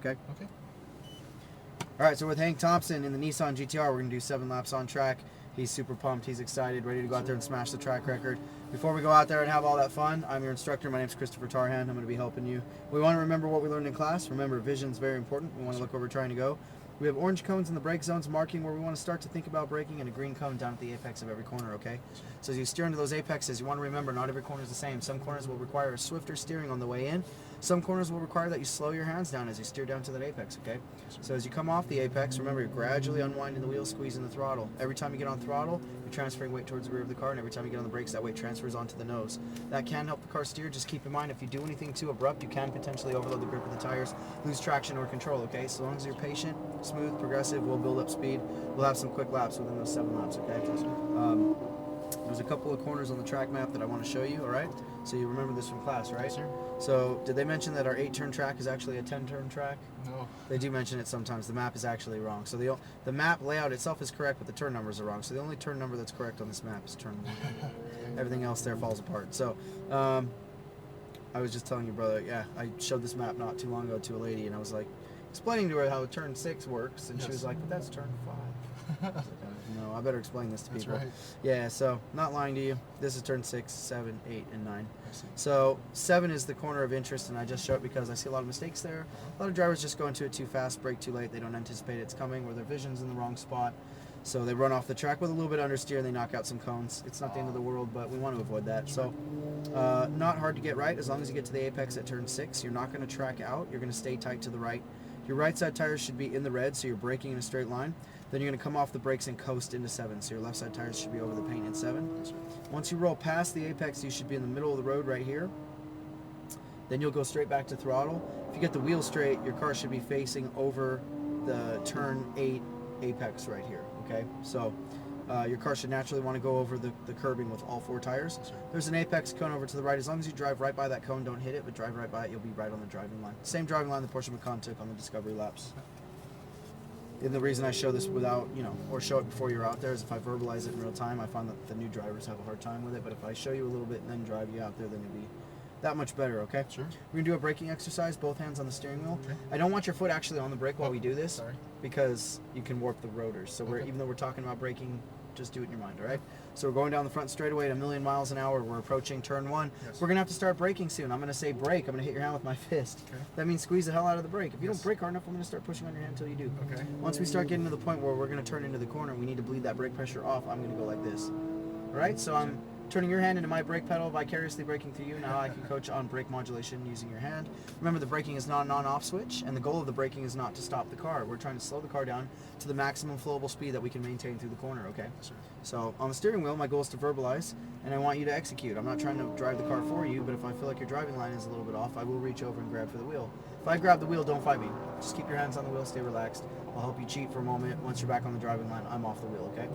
Okay. Okay. All right, so with Hank Thompson in the Nissan GT-R, we're going to do 7 laps on track. He's super pumped. He's excited, ready to go out there and smash the track record. Before we go out there and have all that fun, I'm your instructor. My name's Christopher Tarhan. I'm going to be helping you. We want to remember what we learned in class. Remember, vision's very important. We want to look where we're trying to go. We have orange cones in the brake zones marking where we want to start to think about braking, and a green cone down at the apex of every corner, okay? So as you steer into those apexes, you want to remember not every corner is the same. Some corners will require a swifter steering on the way in. Some corners will require that you slow your hands down as you steer down to that apex, okay? So as you come off the apex, remember you're gradually unwinding the wheel, squeezing the throttle. Every time you get on throttle, you're transferring weight towards the rear of the car, and every time you get on the brakes, that weight transfers onto the nose. That can help the car steer. Just keep in mind, if you do anything too abrupt, you can potentially overload the grip of the tires, lose traction or control, okay? So long as you're patient, smooth, progressive, we'll build up speed. We'll have some quick laps within those 7 laps, okay? There's a couple of corners on the track map that I want to show you, all right? So you remember this from class, right? Yes, sir. So did they mention that our 8-turn track is actually a 10-turn track? No. They do mention it sometimes. The map is actually wrong. So the map layout itself is correct, but the turn numbers are wrong. So the only turn number that's correct on this map is turn 1. Everything else there falls apart. So I was just telling your brother, yeah, I showed this map not too long ago to a lady, and I was like explaining to her how turn 6 works, and she was like, but that's turn 5. I was like, no, I better explain this to people. That's right. Yeah, so not lying to you. This is turn 6, 7, 8, and 9. So 7 is the corner of interest, and I just show it because I see a lot of mistakes there. A lot of drivers just go into it too fast, brake too late. They don't anticipate it's coming, or their vision's in the wrong spot. So they run off the track with a little bit of understeer, and they knock out some cones. It's not the end of the world, but we want to avoid that. So not hard to get right. As long as you get to the apex at turn 6, you're not going to track out. You're going to stay tight to the right. Your right side tires should be in the red, so you're braking in a straight line. Then you're going to come off the brakes and coast into 7, so your left side tires should be over the paint in 7. Once you roll past the apex, you should be in the middle of the road right here. Then you'll go straight back to throttle. If you get the wheel straight, your car should be facing over the turn 8 apex right here, okay? So your car should naturally want to go over the curbing with all 4 tires. There's an apex cone over to the right. As long as you drive right by that cone, don't hit it, but drive right by it, you'll be right on the driving line. Same driving line that Porsche Macan took on the Discovery laps. And the reason I show this without, or show it before you're out there is if I verbalize it in real time, I find that the new drivers have a hard time with it. But if I show you a little bit and then drive you out there, then it'll be that much better, okay? Sure. We're going to do a braking exercise, both hands on the steering wheel. Okay. I don't want your foot actually on the brake while we do this. Sorry. Because you can warp the rotors. So even though we're talking about braking, just do it in your mind, all right? So we're going down the front straightaway at 1,000,000 miles an hour. We're approaching turn 1. Yes. We're going to have to start braking soon. I'm going to say brake. I'm going to hit your hand with my fist. Okay. That means squeeze the hell out of the brake. If you don't brake hard enough, I'm going to start pushing on your hand until you do. Okay. Once we start getting to the point where we're going to turn into the corner, we need to bleed that brake pressure off. I'm going to go like this. All right? So I'm turning your hand into my brake pedal, vicariously braking through you. Now I can coach on brake modulation using your hand. Remember, the braking is not an on-off switch, and the goal of the braking is not to stop the car. We're trying to slow the car down to the maximum flowable speed that we can maintain through the corner, okay? Yes, sir. So on the steering wheel, my goal is to verbalize, and I want you to execute. I'm not trying to drive the car for you, but if I feel like your driving line is a little bit off, I will reach over and grab for the wheel. If I grab the wheel, don't fight me. Just keep your hands on the wheel, stay relaxed. I'll help you cheat for a moment. Once you're back on the driving line, I'm off the wheel, okay?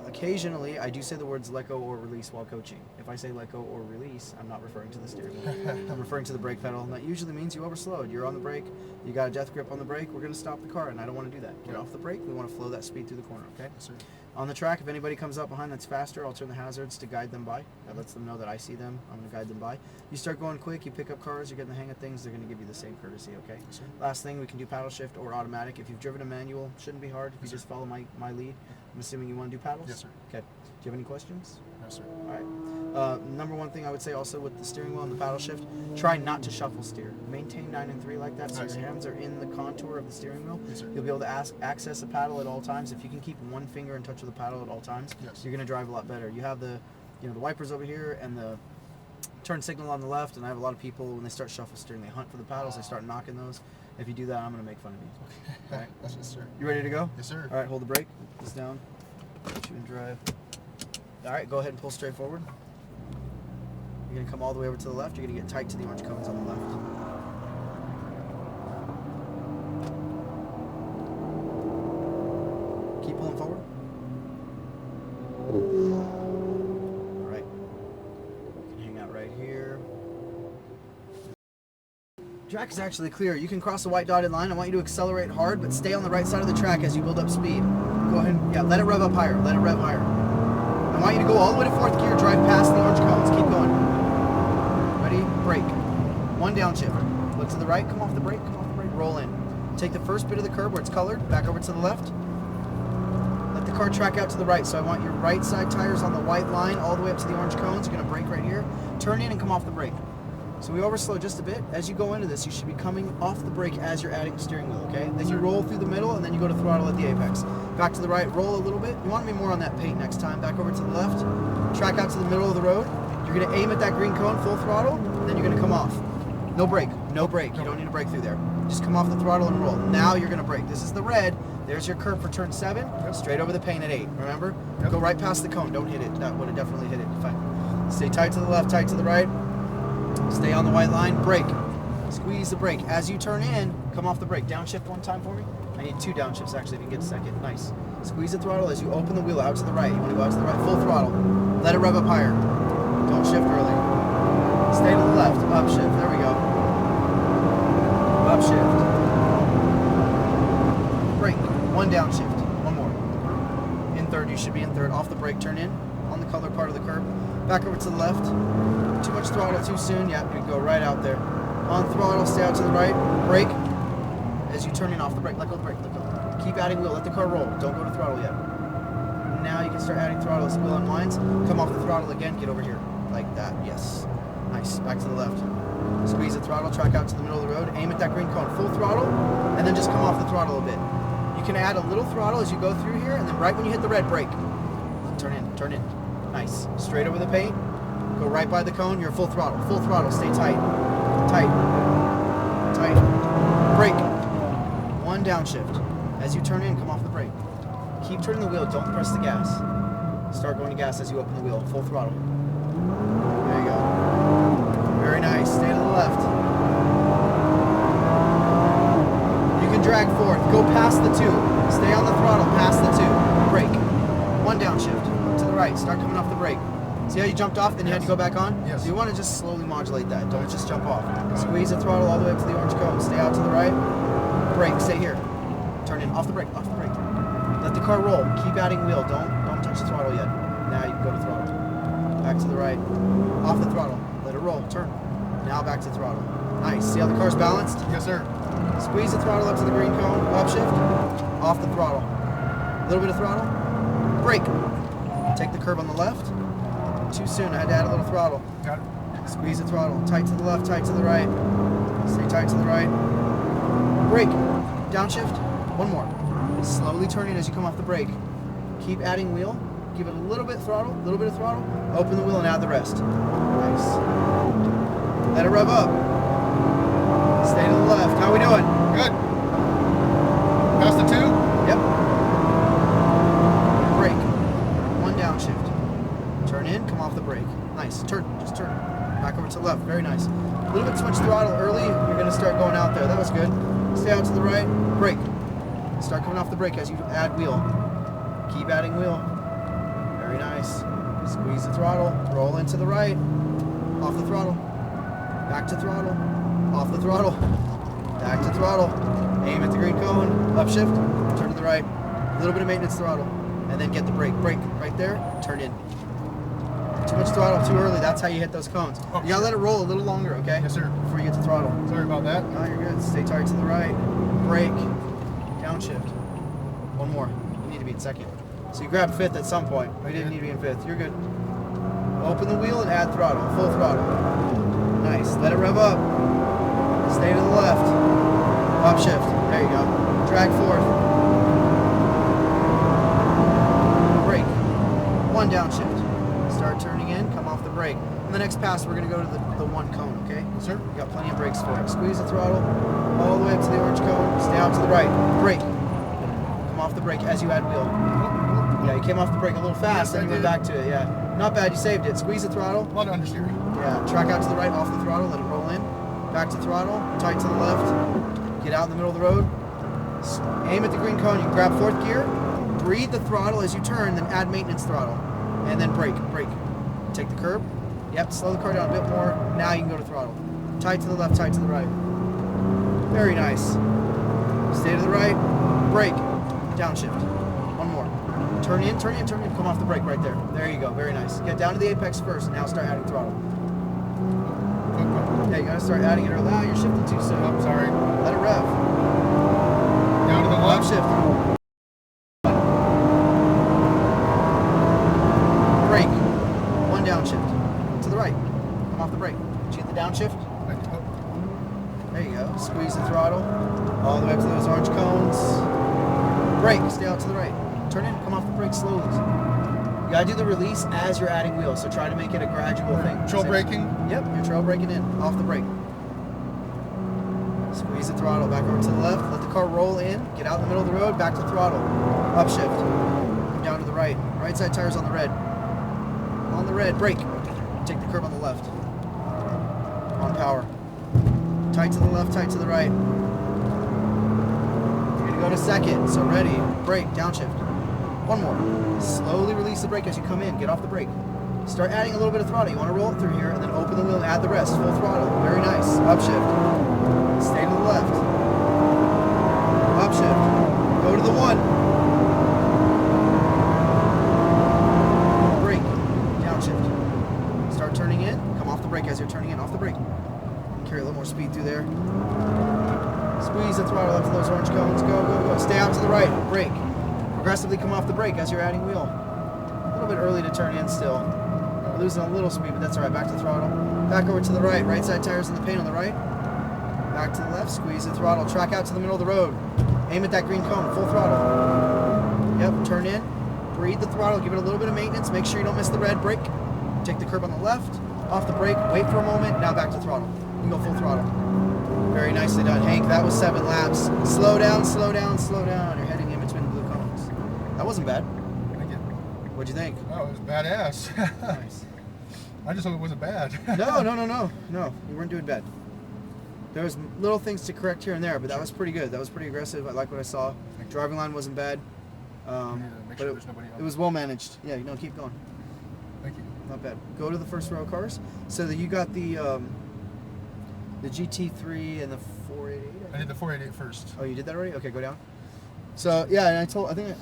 Occasionally, I do say the words let go or release while coaching. If I say let go or release, I'm not referring to the steering wheel. I'm referring to the brake pedal, and that usually means you overslowed. You're on the brake, you got a death grip on the brake, we're going to stop the car, and I don't want to do that. Get off the brake, we want to flow that speed through the corner, okay? Yes, sir. On the track, if anybody comes up behind that's faster, I'll turn the hazards to guide them by. That lets them know that I see them. I'm going to guide them by. You start going quick, you pick up cars, you're getting the hang of things, they're going to give you the same courtesy, okay? Yes, sir. Last thing, we can do paddle shift or automatic. If you've driven a manual, shouldn't be hard. If you just follow my lead. I'm assuming you want to do paddles? Yes, sir. Okay. Do you have any questions? No, sir. All right. Number one thing I would say also with the steering wheel and the paddle shift, try not to shuffle steer. Maintain 9 and 3 like that, so Nice. your hands are in the contour of the steering wheel. Yes, sir. You'll be able to access a paddle at all times. If you can keep one finger in touch with the paddle at all times, Yes. you're going to drive a lot better. You have the wipers over here and the turn signal on the left, and I have a lot of people, when they start shuffle steering, they hunt for the paddles, they start knocking those. If you do that, I'm going to make fun of you. Okay. All right. Yes, sir. You ready to go? Yes, sir. All right, hold the brake. This down. Put you in drive. All right, go ahead and pull straight forward. You're going to come all the way over to the left. You're going to get tight to the orange cones on the left. Keep pulling forward. All right. You can hang out right here. Track is actually clear. You can cross the white dotted line. I want you to accelerate hard, but stay on the right side of the track as you build up speed. Go ahead. Yeah, let it rev up higher. Let it rev higher. I want you to go all the way to 4th gear, drive past the orange cones. Keep going. Ready? Brake. One downshift. Look to the right. Come off the brake. Come off the brake. Roll in. Take the first bit of the curb where it's colored, back over to the left. Let the car track out to the right. So I want your right side tires on the white line all the way up to the orange cones. You're going to brake right here. Turn in and come off the brake. So we overslow just a bit. As you go into this, you should be coming off the brake as you're adding the steering wheel, okay? Then you roll through the middle, and then you go to throttle at the apex. Back to the right, roll a little bit. You want to be more on that paint next time. Back over to the left. Track out to the middle of the road. You're going to aim at that green cone, full throttle, and then you're going to come off. No brake. No brake. You don't need to brake through there. Just come off the throttle and roll. Now you're going to brake. This is the red. There's your curve for turn 7. Straight over the paint at 8. Remember? Go right past the cone. Don't hit it. That would have definitely hit it. Fine. Stay tight to the left, tight to the right. Stay on the white line, brake. Squeeze the brake. As you turn in, come off the brake. Downshift one time for me. I need 2 downshifts actually if you can get a second. Nice. Squeeze the throttle as you open the wheel out to the right. You want to go out to the right, full throttle. Let it rev up higher. Don't shift early. Stay to the left, upshift. There we go. Upshift. Brake. 1 downshift. 1 more. In third, you should be in third. Off the brake, turn in on the color part of the curb. Back over to the left. Too much throttle too soon. Yeah, you go right out there. On throttle, stay out to the right. Brake. As you turn in off the brake, let go of the brake. Let go. Keep adding wheel. Let the car roll. Don't go to throttle yet. Now you can start adding throttle as the wheel unwinds. Come off the throttle again. Get over here. Like that. Yes. Nice. Back to the left. Squeeze the throttle. Track out to the middle of the road. Aim at that green cone. Full throttle. And then just come off the throttle a bit. You can add a little throttle as you go through here. And then right when you hit the red, brake. Turn in. Turn in. Nice. Straight over the paint. Go right by the cone. You're full throttle. Full throttle. Stay tight. Tight. Tight. Brake. 1 downshift. As you turn in, come off the brake. Keep turning the wheel. Don't press the gas. Start going to gas as you open the wheel. Full throttle. There you go. Very nice. Stay to the left. You can drag forth. Go past the 2. Stay on the throttle past the 2. Brake. 1 downshift. To the right. Start coming off the brake. See how you jumped off, then you had to go back on? Yes. So you want to just slowly modulate that. Don't just jump off. Squeeze the throttle all the way up to the orange cone. Stay out to the right. Brake. Stay here. Turn in. Off the brake. Off the brake. Let the car roll. Keep adding wheel. Don't touch the throttle yet. Now you can go to throttle. Back to the right. Off the throttle. Let it roll. Turn. Now back to throttle. Nice. See how the car's balanced? Yes, sir. Squeeze the throttle up to the green cone. Upshift. Off the throttle. A little bit of throttle. Brake. Take the curb on the left. Too soon. I had to add a little throttle. Got it. Squeeze the throttle. Tight to the left, tight to the right. Stay tight to the right. Brake. Downshift. 1 more. Slowly turn in as you come off the brake. Keep adding wheel. Give it a little bit of throttle, a little bit of throttle. Open the wheel and add the rest. Nice. Let it rev up. Stay to the left. How are we doing? Good. Past the 2? Yep. Brake. 1 downshift. Turn in, come off the brake. Nice. Turn. Just turn. Back over to the left. Very nice. A little bit too much throttle early. You're going to start going out there. That was good. Stay out to the right. Brake. Start coming off the brake as you add wheel. Keep adding wheel. Very nice. Squeeze the throttle. Roll into the right. Off the throttle. Back to throttle. Off the throttle. Back to throttle. Aim at the green cone. Upshift. Turn to the right. A little bit of maintenance throttle. And then get the brake. Brake right there. Turn in. Too much throttle too early. That's how you hit those cones. Oh, You gotta let it roll a little longer, okay? Yes, sir. Before you get to throttle. Sorry about that. No, you're good. Stay tight to the right. Brake. Downshift. 1 more. You need to be in second. So you grab 5th at some point. We didn't need to be in 5th. You're good. Open the wheel and add throttle. Full throttle. Nice. Let it rev up. Stay to the left. Upshift. There you go. Drag forth. Brake. 1 downshift. Start turning in. Come off the brake. In the next pass, we're going to go to the 1 cone, okay? Yes, sir. We got plenty of brakes for it. Squeeze the throttle all the way up to the orange cone. Stay out to the right. Brake. Come off the brake as you add wheel. Yeah, you came off the brake a little fast, Yes, then you went back to it. Yeah, not bad. You saved it. Squeeze the throttle. A lot of understeering. Yeah, track out to the right, off the throttle, let it roll in. Back to throttle, tight to the left. Get out in the middle of the road. Aim at the green cone. You can grab 4th gear. Breathe the throttle as you turn, then add maintenance throttle, and then brake. Brake. Take the curb. Yep, slow the car down a bit more. Now you can go to throttle. Tight to the left, tight to the right. Very nice. Stay to the right. Brake. Downshift. 1 more. Turn in, turn in, turn in. Come off the brake right there. There you go. Very nice. Get down to the apex first. Now start adding throttle. Yeah, you gotta start adding it early. Ah, you're shifting too soon. I'm sorry. Let it rev. throttle. All the way up to those orange cones. Brake, stay out to the right. Turn in, come off the brake slowly. You gotta do the release as you're adding wheels, so try to make it a gradual thing. Trail braking? Yep, you're trail braking in, off the brake. Squeeze the throttle, back over to the left, let the car roll in, get out in the middle of the road, back to throttle. Upshift. Come down to the right. Right side tires on the red. On the red, brake. Take the curb on the left. On power. Tight to the left, tight to the right. You're gonna go to second, so ready. Brake, downshift. One more. Slowly release the brake as you come in. Get off the brake. Start adding a little bit of throttle. You want to roll it through here and then open the wheel and add the rest. Full throttle. Very nice. Upshift. Stay to the left. Upshift. Go to the one. Brake. Downshift. Start turning in. Come off the brake as you're turning in. Off the brake. Carry a little more speed through there. Squeeze the throttle up to those orange cones. Go, go, go. Stay out to the right. Brake. Progressively come off the brake as you're adding wheel. A little bit early to turn in still. We're losing a little speed, but that's all right. Back to throttle. Back over to the right. Right side tires in the paint on the right. Back to the left. Squeeze the throttle. Track out to the middle of the road. Aim at that green cone. Full throttle. Yep. Turn in. Breathe the throttle. Give it a little bit of maintenance. Make sure you don't miss the red. Brake. Take the curb on the left. Off the brake. Wait for a moment. Now back to throttle. You can go full throttle. Very nicely done, Hank. That was 7 laps. Slow down, slow down, slow down. You're heading in between the blue cones. That wasn't bad. Thank you. What'd you think? Oh, it was badass. Nice. I just hope it wasn't bad. No. You weren't doing bad. There was little things to correct here and there, but that was pretty good. That was pretty aggressive. I like what I saw. Driving line wasn't bad. Make But sure there's nobody else. it was well managed. Yeah, keep going. Thank you. Not bad. Go to the first row cars. So that you got the GT3 and the 488. I did the 488 first. Oh, you did that already? Okay, go down. So yeah, and I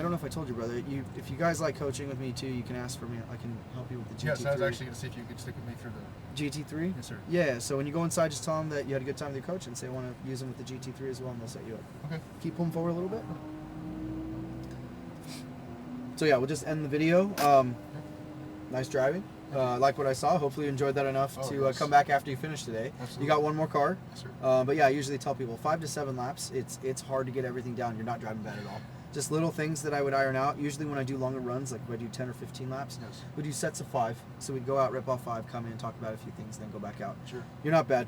don't know if I told you, brother. If you guys like coaching with me too, you can ask for me. I can help you with the GT3. Yes, I was actually going to see if you could stick with me through the GT3. Yes, sir. Yeah. So when you go inside, just tell them that you had a good time with your coach and say I want to use them with the GT3 as well, and they'll set you up. Okay. Keep pulling forward a little bit. So yeah, we'll just end the video. Nice driving. Like what I saw. Hopefully you enjoyed that enough to come back after you finish today. Absolutely. You got one more car. Yes, sir. But yeah, I usually tell people 5 to 7 laps. It's hard to get everything down. You're not driving bad at all. Just little things that I would iron out. Usually when I do longer runs, like if I do 10 or 15 laps, Yes. we do sets of 5. So we'd go out, rip off 5, come in, talk about a few things, then go back out. Sure. You're not bad.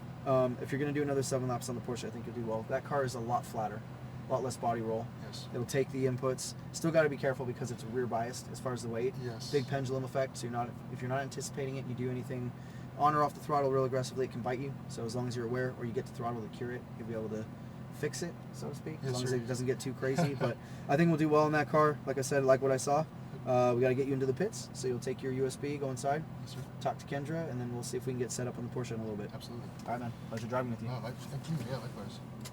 If you're going to do another 7 laps on the Porsche, I think you'll do well. That car is a lot flatter, a lot less body roll. Yes. It'll take the inputs. Still got to be careful because it's rear biased as far as the weight. Yes. Big pendulum effect. So if you're not anticipating it, and you do anything on or off the throttle real aggressively, it can bite you. So as long as you're aware, or you get the throttle to cure it, you'll be able to fix it, so to speak. Yes, as long as sir. it doesn't get too crazy. But I think we'll do well in that car. Like I said, like what I saw. We got to get you into the pits. So you'll take your USB, go inside, Yes, sir. talk to Kendra, and then we'll see if we can get set up on the Porsche in a little bit. Absolutely. All right, man. Pleasure driving with you. Oh, thank you. Yeah, likewise.